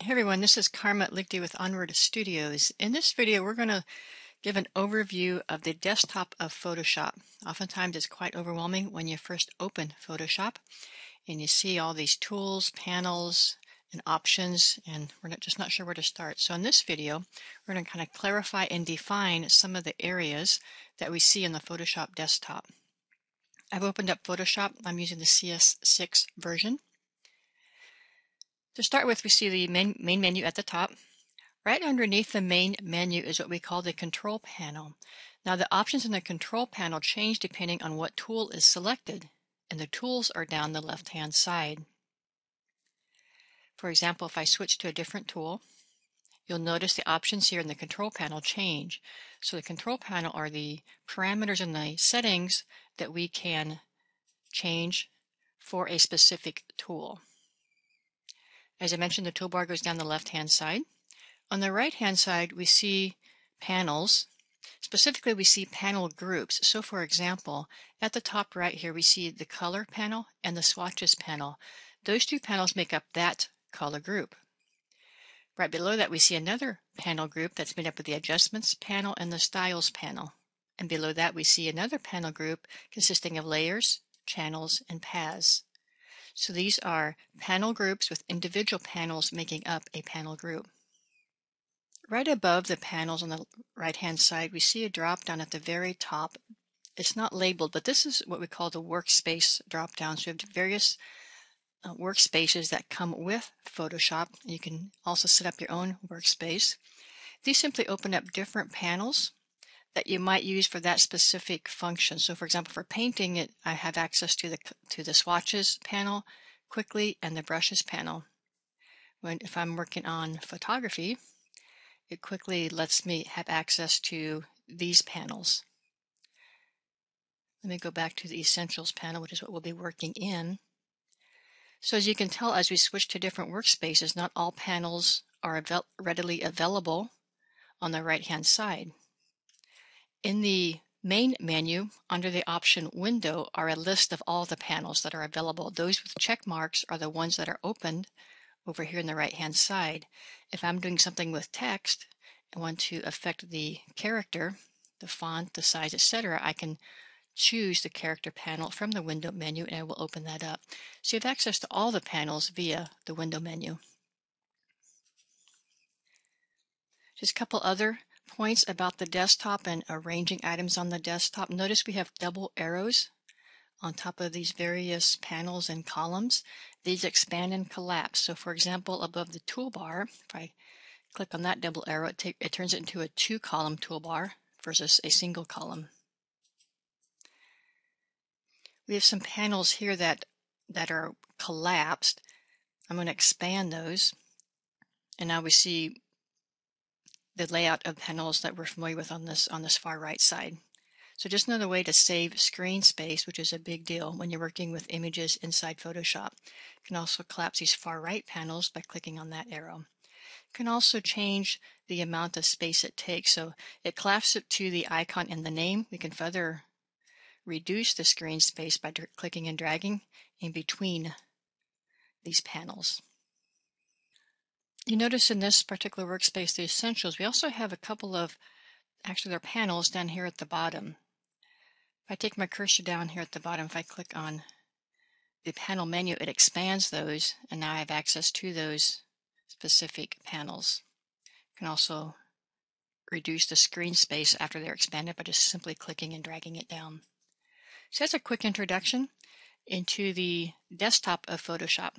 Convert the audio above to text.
Hey everyone, this is Karma Lichty with Onward Studios. In this video, we're going to give an overview of the desktop of Photoshop. Oftentimes it's quite overwhelming when you first open Photoshop and you see all these tools, panels, and options, and we're just not sure where to start. So in this video, we're going to kind of clarify and define some of the areas that we see in the Photoshop desktop. I've opened up Photoshop. I'm using the CS6 version. To start with, we see the main menu at the top. Right underneath the main menu is what we call the control panel. Now the options in the control panel change depending on what tool is selected, and the tools are down the left-hand side. For example, if I switch to a different tool, you'll notice the options here in the control panel change. So the control panel are the parameters and the settings that we can change for a specific tool. As I mentioned, the toolbar goes down the left-hand side. On the right-hand side, we see panels. Specifically, we see panel groups. So for example, at the top right here, we see the color panel and the swatches panel. Those two panels make up that color group. Right below that, we see another panel group that's made up of the adjustments panel and the styles panel. And below that, we see another panel group consisting of layers, channels, and paths. So these are panel groups with individual panels making up a panel group. Right above the panels on the right-hand side, we see a drop-down at the very top. It's not labeled, but this is what we call the workspace drop-down. So we have various workspaces that come with Photoshop. You can also set up your own workspace. These simply open up different panels that you might use for that specific function. So for example, for painting, I have access to the swatches panel quickly and the brushes panel. If I'm working on photography, it quickly lets me have access to these panels. Let me go back to the Essentials panel, which is what we'll be working in. So as you can tell, as we switch to different workspaces, not all panels are readily available on the right-hand side. In the main menu, under the option window, are a list of all the panels that are available. Those with check marks are the ones that are opened over here on the right-hand side. If I'm doing something with text and want to affect the character, the font, the size, etc., I can choose the character panel from the window menu and I will open that up. So you have access to all the panels via the window menu. Just a couple other points about the desktop and arranging items on the desktop. Notice we have double arrows on top of these various panels and columns. These expand and collapse. So for example, above the toolbar, if I click on that double arrow, it turns it into a two-column toolbar versus a single column. We have some panels here that are collapsed. I'm going to expand those. And now we see the layout of panels that we're familiar with on this far right side. So just another way to save screen space, which is a big deal when you're working with images inside Photoshop. You can also collapse these far right panels by clicking on that arrow. You can also change the amount of space it takes. So it collapses it to the icon in the name. We can further reduce the screen space by clicking and dragging in between these panels. You notice in this particular workspace, the Essentials, we also have a couple of, actually they're panels down here at the bottom. If I take my cursor down here at the bottom, if I click on the panel menu, it expands those, and now I have access to those specific panels. You can also reduce the screen space after they're expanded by just simply clicking and dragging it down. So that's a quick introduction into the desktop of Photoshop.